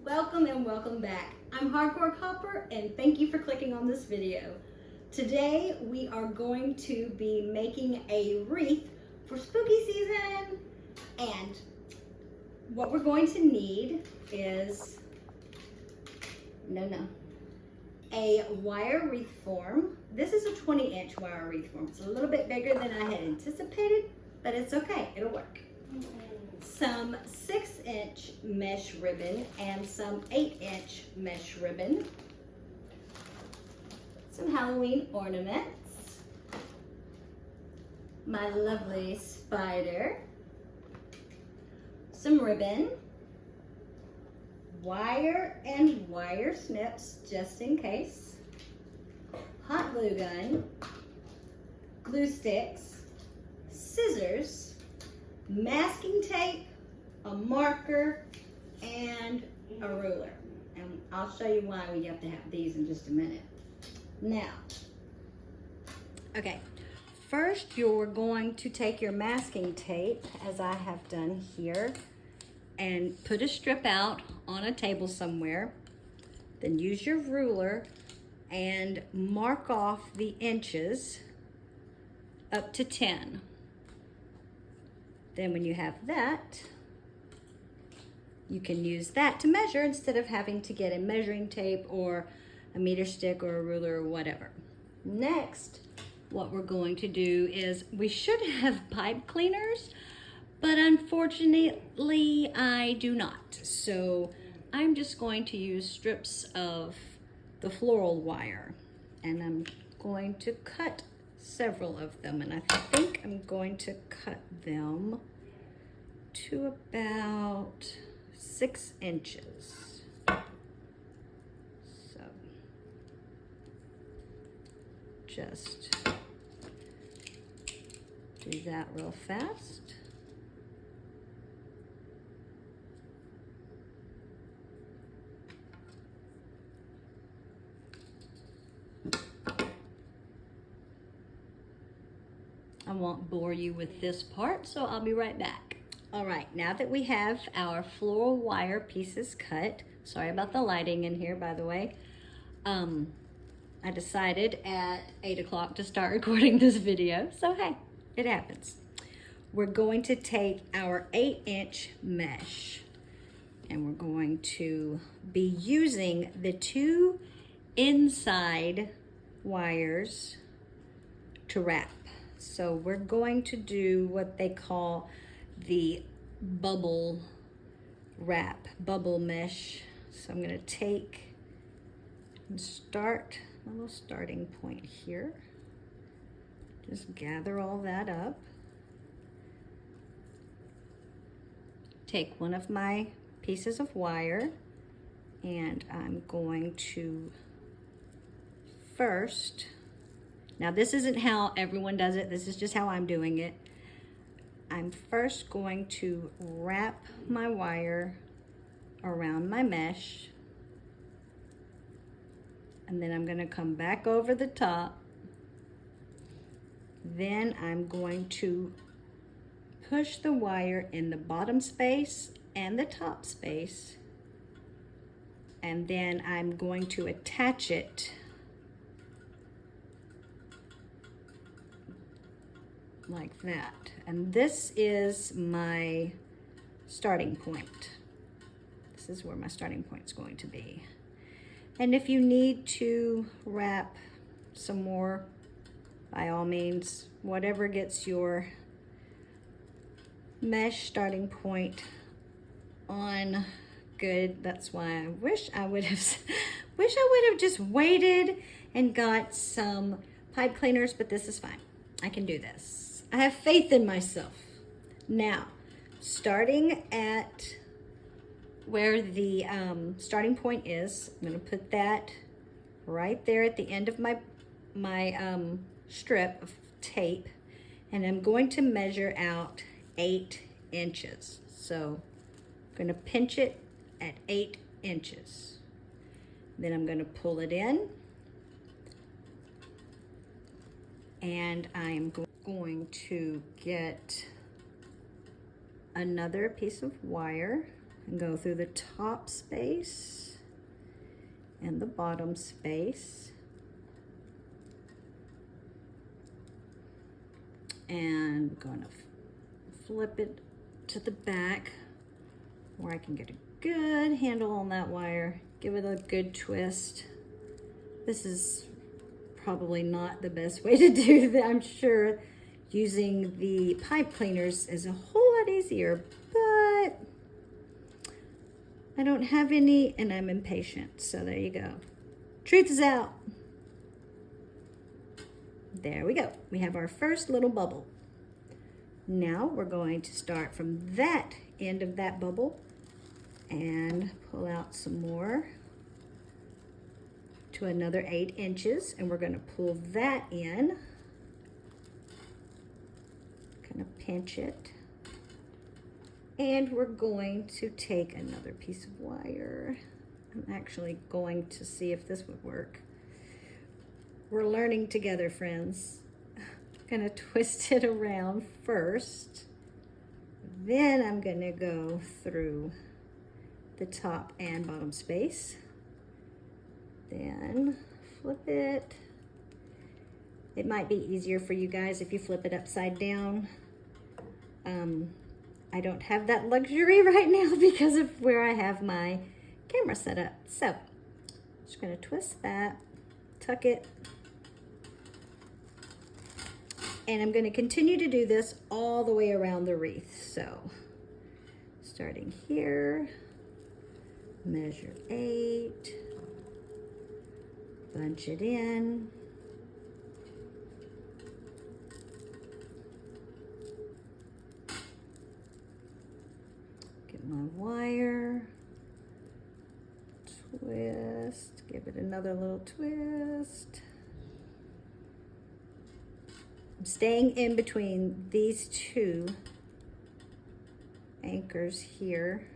welcome and welcome back. I'm Hardcore Copper and thank you for clicking on this video. Today we are going to be making a wreath for spooky season, and what we're going to need is a wire wreath form. This is a 20-inch wire wreath form. It's a little bit bigger than I had anticipated, but it's okay, it'll work. Some 6-inch mesh ribbon and some 8-inch mesh ribbon. Some Halloween ornaments. My lovely spider. Some ribbon. Wire and wire snips just in case. Hot glue gun. Glue sticks. Scissors. Masking tape. A marker, and a ruler. And I'll show you why we have to have these in just a minute. Now, okay, first you're going to take your masking tape, as I have done here, and put a strip out on a table somewhere. Then use your ruler and mark off the inches up to 10. Then when you have that, you can use that to measure instead of having to get a measuring tape or a meter stick or a ruler or whatever. Next, what we're going to do is, we should have pipe cleaners, but unfortunately I do not. So I'm just going to use strips of the floral wire, and I'm going to cut several of them, and I think I'm going to cut them to about 6 inches. So just do that real fast. I won't bore you with this part, so I'll be right back. All right, now that we have our floral wire pieces cut, sorry about the lighting in here, by the way. I decided at 8 o'clock to start recording this video, so hey, it happens. We're going to take our 8-inch mesh, and we're going to be using the 2 inside wires to wrap. So we're going to do what they call the bubble wrap, bubble mesh. So I'm going to take and start a little starting point here. Just gather all that up. Take one of my pieces of wire, and I'm going to first, now this isn't how everyone does it, this is just how I'm doing it. I'm first going to wrap my wire around my mesh, and then I'm going to come back over the top. Then I'm going to push the wire in the bottom space and the top space, and then I'm going to attach it like that. And this is my starting point. This is where my starting point is going to be. And if you need to wrap some more, by all means, whatever gets your mesh starting point on good. That's why I wish I would have just waited and got some pipe cleaners, but this is fine. I can do this. I have faith in myself. Now, starting at where the starting point is, I'm going to put that right there at the end of my strip of tape, and I'm going to measure out 8 inches. So I'm going to pinch it at 8 inches. Then I'm going to pull it in, and I'm going to get another piece of wire and go through the top space and the bottom space. And I'm gonna flip it to the back where I can get a good handle on that wire. Give it a good twist. This is probably not the best way to do that. I'm sure using the pipe cleaners is a whole lot easier, but I don't have any and I'm impatient. So there you go. Truth is out. There we go. We have our first little bubble. Now we're going to start from that end of that bubble and pull out some more to another 8 inches, and we're going to pull that in, kind of pinch it, and we're going to take another piece of wire. I'm actually going to see if this would work. We're learning together, friends. I'm gonna twist it around first. Then I'm gonna go through the top and bottom space. Then flip it. It might be easier for you guys if you flip it upside down. I don't have that luxury right now because of where I have my camera set up. So, just gonna twist that, tuck it, and I'm going to continue to do this all the way around the wreath. So, starting here, measure 8, bunch it in, get my wire, twist, give it another little twist. I'm staying in between these two anchors here,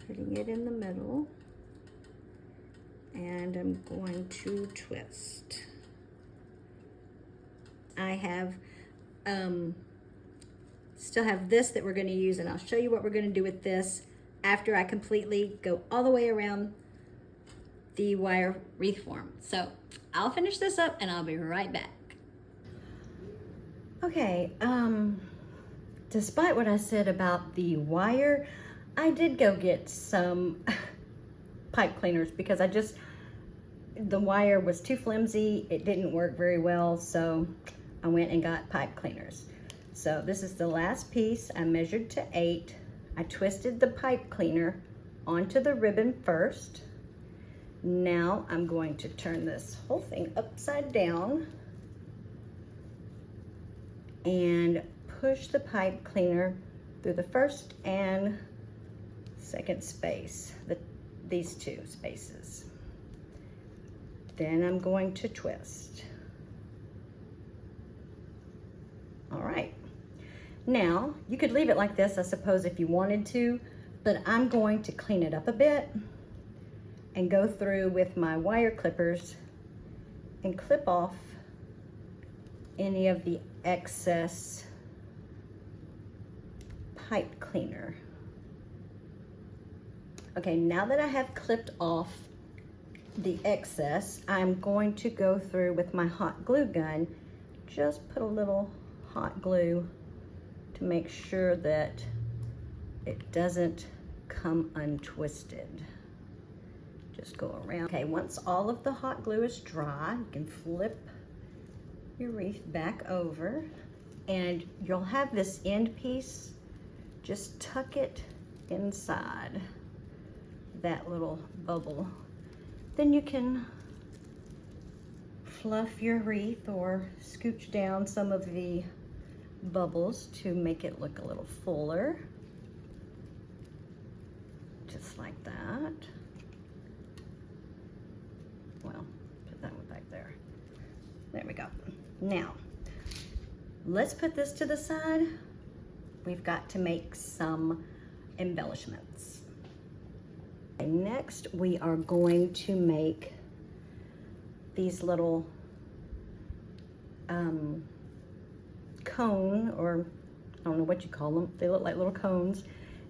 putting it in the middle, and I'm going to twist. I have still have this that we're going to use, and I'll show you what we're going to do with this after I completely go all the way around the wire wreath form. So I'll finish this up and I'll be right back. Okay, despite what I said about the wire, I did go get some pipe cleaners because the wire was too flimsy. It didn't work very well, so I went and got pipe cleaners. So this is the last piece. I measured to 8. I twisted the pipe cleaner onto the ribbon first. Now I'm going to turn this whole thing upside down and push the pipe cleaner through the first and second space, these two spaces. Then I'm going to twist. All right. Now, you could leave it like this, I suppose, if you wanted to, but I'm going to clean it up a bit and go through with my wire clippers and clip off any of the excess pipe cleaner. Okay, now that I have clipped off the excess, I'm going to go through with my hot glue gun, just put a little hot glue to make sure that it doesn't come untwisted. Just go around. Okay, once all of the hot glue is dry, you can flip your wreath back over and you'll have this end piece. Just tuck it inside that little bubble. Then you can fluff your wreath or scooch down some of the bubbles to make it look a little fuller. Just like that. Well, put that one back there. There we go. Now, let's put this to the side. We've got to make some embellishments. Okay, next, we are going to make these little cone, or I don't know what you call them. They look like little cones.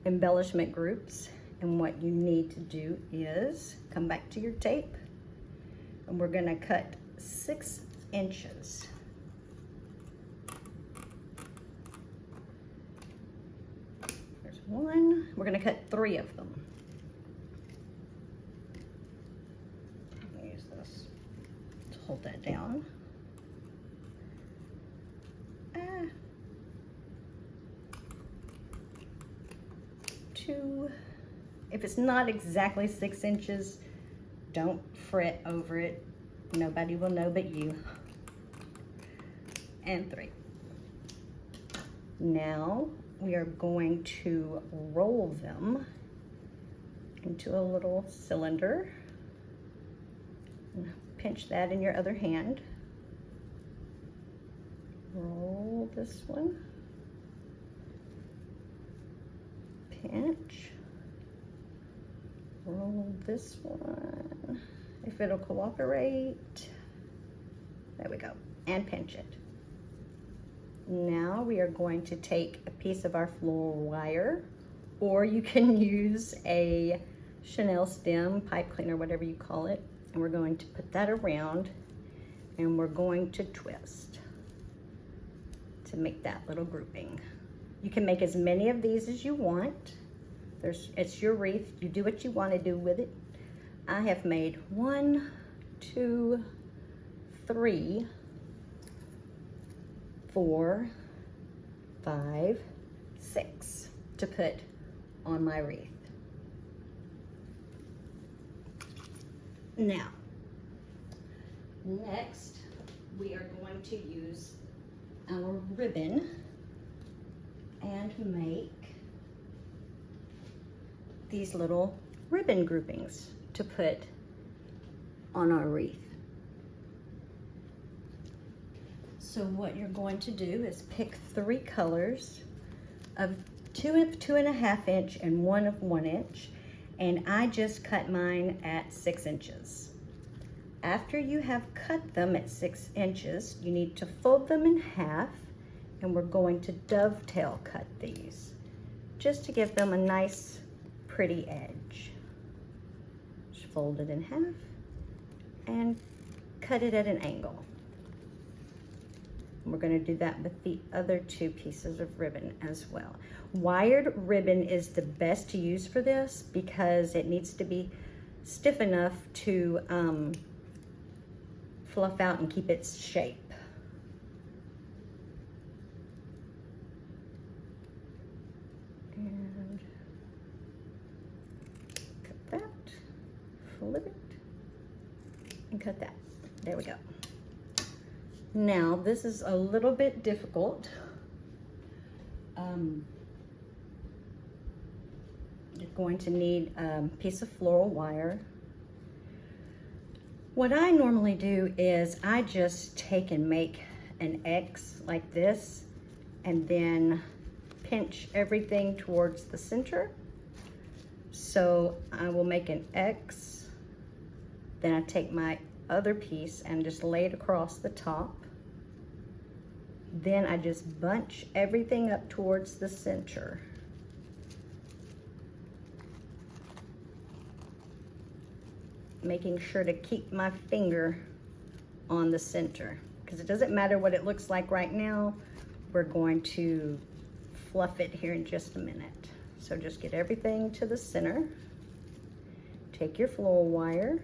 embellishment groups. And what you need to do is come back to your tape, and we're gonna cut 6 inches. There's one. We're gonna cut 3 of them. I'm gonna use this to hold that down. 2. If it's not exactly 6 inches, don't fret over it. Nobody will know but you. And 3. Now we are going to roll them into a little cylinder. Pinch that in your other hand. Roll this one. Pinch. Roll this one. If it'll cooperate. There we go. And pinch it. Now we are going to take a piece of our floral wire, or you can use a Chanel stem, pipe cleaner, whatever you call it. And we're going to put that around, and we're going to twist to make that little grouping. You can make as many of these as you want. It's your wreath. You do what you want to do with it. I have made 1, 2, 3, 4, 5, 6 to put on my wreath. Now, next we are going to use our ribbon and make these little ribbon groupings to put on our wreath. So what you're going to do is pick 3 colors of 2 of 2.5 inch and 1 of 1 inch, and I just cut mine at 6 inches. After you have cut them at 6 inches, you need to fold them in half, and we're going to dovetail cut these just to give them a nice pretty edge. Just fold it in half and cut it at an angle. We're going to do that with the other 2 pieces of ribbon as well. Wired ribbon is the best to use for this because it needs to be stiff enough to fluff out and keep its shape. And cut that, flip it, and cut that. There we go. Now, this is a little bit difficult. You're going to need a piece of floral wire. What I normally do is I just take and make an X like this and then pinch everything towards the center. So I will make an X, then I take my other piece and just lay it across the top. Then I just bunch everything up towards the center. Making sure to keep my finger on the center, because it doesn't matter what it looks like right now. We're going to fluff it here in just a minute. So just get everything to the center. Take your floral wire,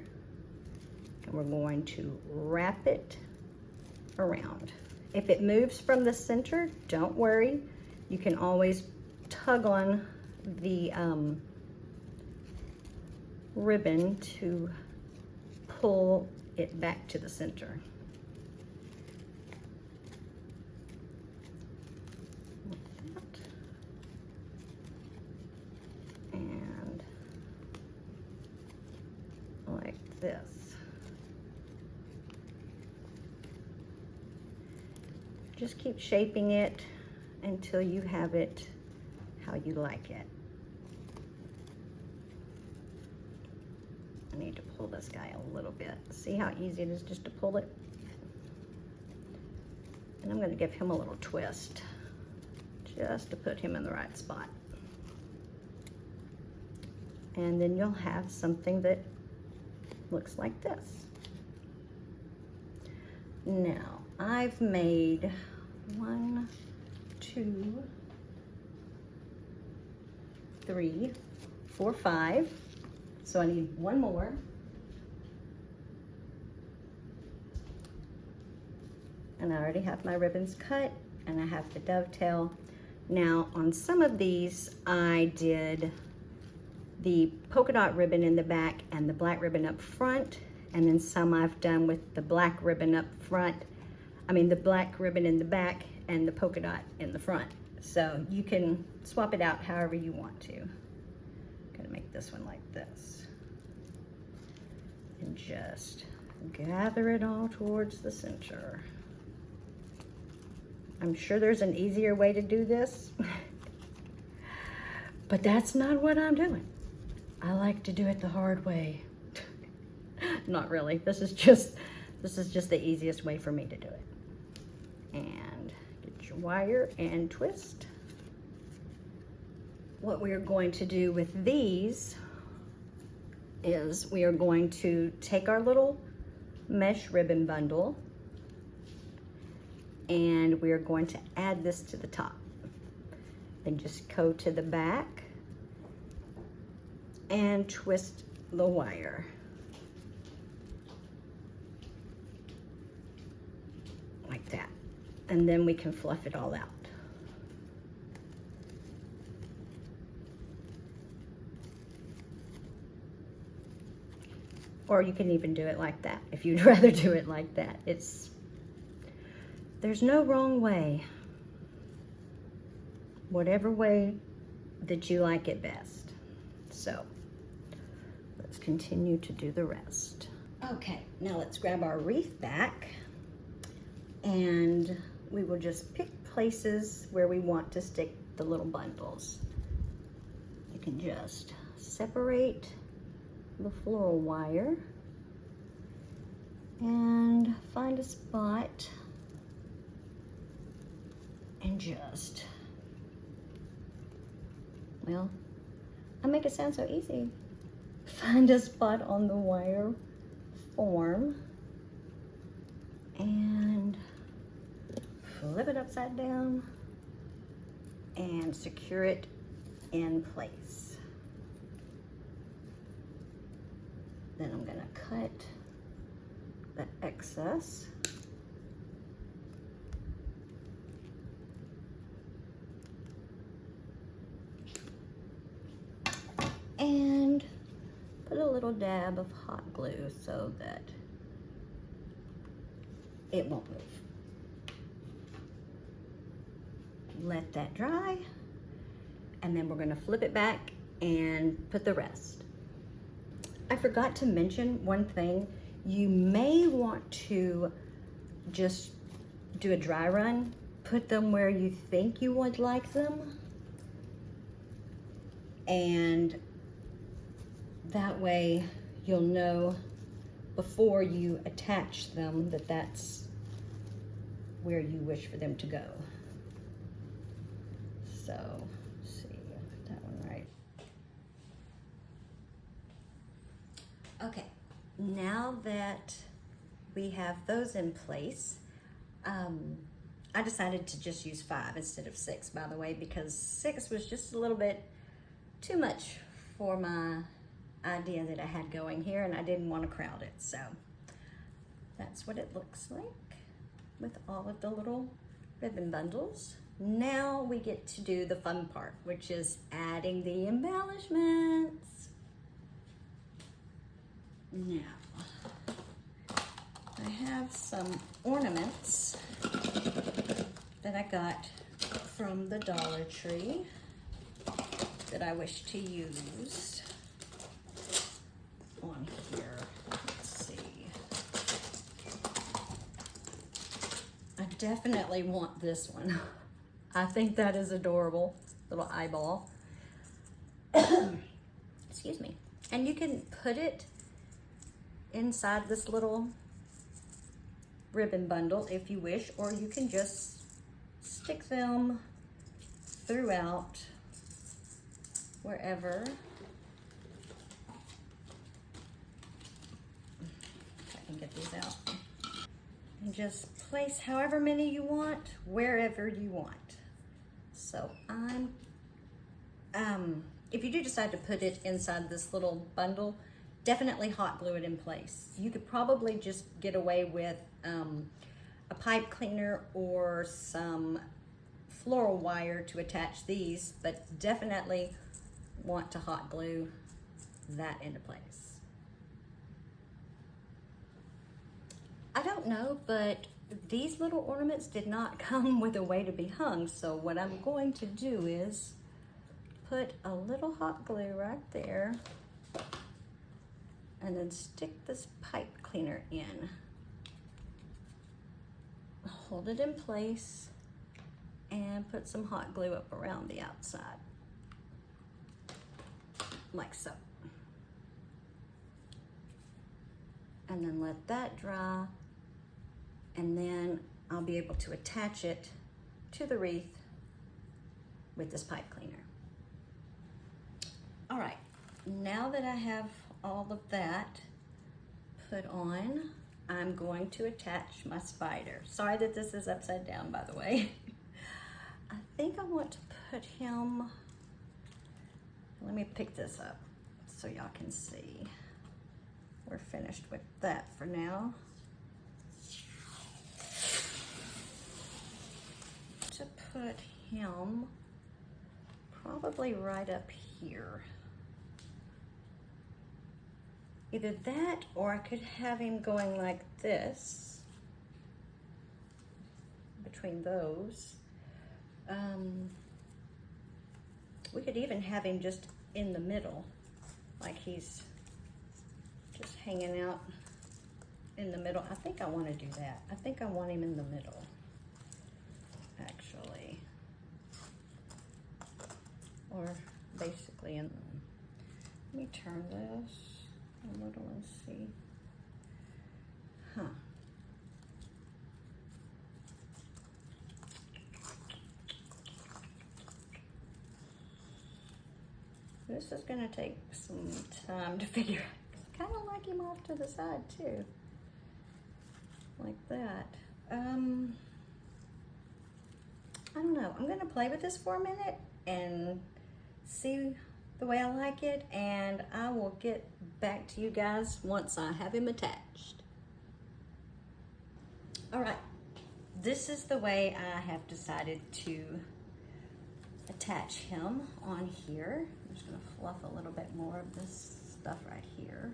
and we're going to wrap it around. If it moves from the center, don't worry. You can always tug on the ribbon to pull it back to the center. Like that. And like this. Just keep shaping it until you have it how you like it. I need to pull this guy a little bit. See how easy it is just to pull it? And I'm going to give him a little twist just to put him in the right spot. And then you'll have something that looks like this. Now, I've made 1, 2, 3, 4, 5. So I need one more. And I already have my ribbons cut, and I have the dovetail. Now, on some of these, I did the polka dot ribbon in the back and the black ribbon up front, and then some I've done with the black ribbon up front. I mean, the black ribbon in the back and the polka dot in the front. So you can swap it out however you want to. I'm gonna make this one like this. And just gather it all towards the center. I'm sure there's an easier way to do this, but that's not what I'm doing. I like to do it the hard way. Not really. This is just the easiest way for me to do it. And get your wire and twist. What we are going to do with these is we are going to take our little mesh ribbon bundle, and we are going to add this to the top. Then just go to the back and twist the wire. Like that. And then we can fluff it all out. Or you can even do it like that if you'd rather do it like that. There's no wrong way. Whatever way that you like it best. So let's continue to do the rest. Okay, now let's grab our wreath back, and we will just pick places where we want to stick the little bundles. You can just separate the floral wire and find a spot and just, well, I make it sound so easy. Find a spot on the wire form and flip it upside down and secure it in place. Then I'm gonna cut the excess. And put a little dab of hot glue so that it won't move. Let that dry, and then we're gonna flip it back and put the rest. I forgot to mention one thing. You may want to just do a dry run, put them where you think you would like them, and that way you'll know before you attach them that that's where you wish for them to go. So, let's see, get that one right. Okay, now that we have those in place, I decided to just use 5 instead of 6, by the way, because 6 was just a little bit too much for my idea that I had going here, and I didn't want to crowd it. So that's what it looks like with all of the little ribbon bundles. Now we get to do the fun part, which is adding the embellishments. Now, I have some ornaments that I got from the Dollar Tree that I wish to use on here. Let's see. I definitely want this one. I think that is adorable. Little eyeball. Excuse me. And you can put it inside this little ribbon bundle if you wish, or you can just stick them throughout wherever can get these out. And just place however many you want, wherever you want. So if you do decide to put it inside this little bundle, definitely hot glue it in place. You could probably just get away with a pipe cleaner or some floral wire to attach these, but definitely want to hot glue that into place. I don't know, but these little ornaments did not come with a way to be hung, so what I'm going to do is put a little hot glue right there and then stick this pipe cleaner in. Hold it in place and put some hot glue up around the outside, like so. And then let that dry, and then I'll be able to attach it to the wreath with this pipe cleaner. All right, now that I have all of that put on, I'm going to attach my spider. Sorry that this is upside down, by the way. I think I want to put him, let me pick this up so y'all can see. We're finished with that for now. To put him probably right up here. Either that, or I could have him going like this, between those. We could even have him just in the middle, like he's just hanging out in the middle. I think I want to do that. I think I want him in the middle, actually. Or basically in the, let me turn this a little and see. Huh. This is gonna take some time to figure out. I kind of like him off to the side too, like that. I don't know. I'm gonna play with this for a minute and see the way I like it, and I will get back to you guys once I have him attached. All right, this is the way I have decided to attach him on here. I'm just gonna fluff a little bit more of this stuff right here.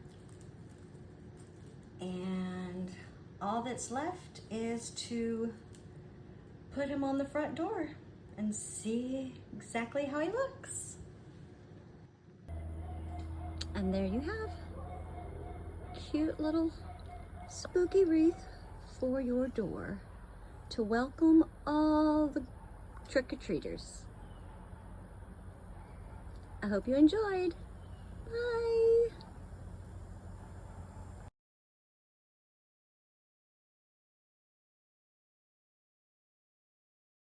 And all that's left is to put him on the front door and see exactly how he looks. And there you have cute little spooky wreath for your door to welcome all the trick-or-treaters. I hope you enjoyed. Bye.